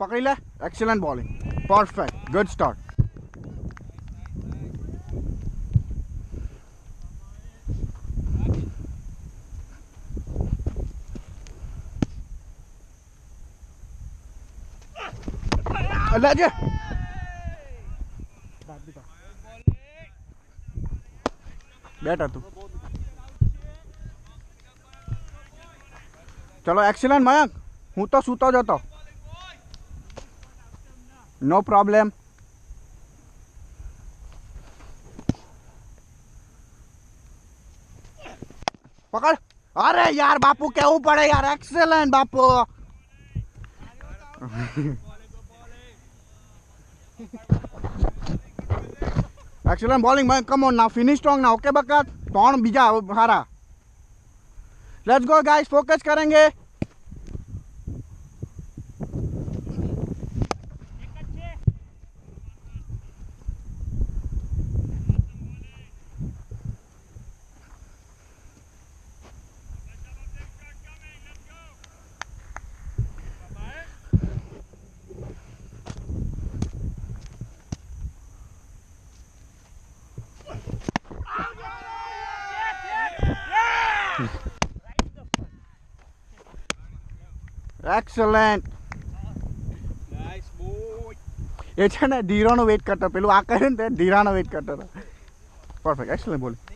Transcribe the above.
पकड़ी ले, excellent bowling, perfect, good start. ले बेटा तू, चलो एक्सीलेंट मयंक, हूँ तो सूता जाता, नो प्रॉब्लम। पकड़, अरे यार बापू क्या पड़े यार, excellent Bapu. Excellent bowling Mayank, come on ना, फिनिश स्ट्रॉन्ग ना, ओके बकत, तौण बीजा हारा। लेट्स गो गाइस, फोकस करेंगे। Excellent, nice boy. એ છે ને ધીરાનો વેઇટ કરતો, પેલું આ કરે ને તે ધીરાનો વેઇટ કરતો હતો, પરફેક્ટ, એક્સલેન્ટ બોલિંગ।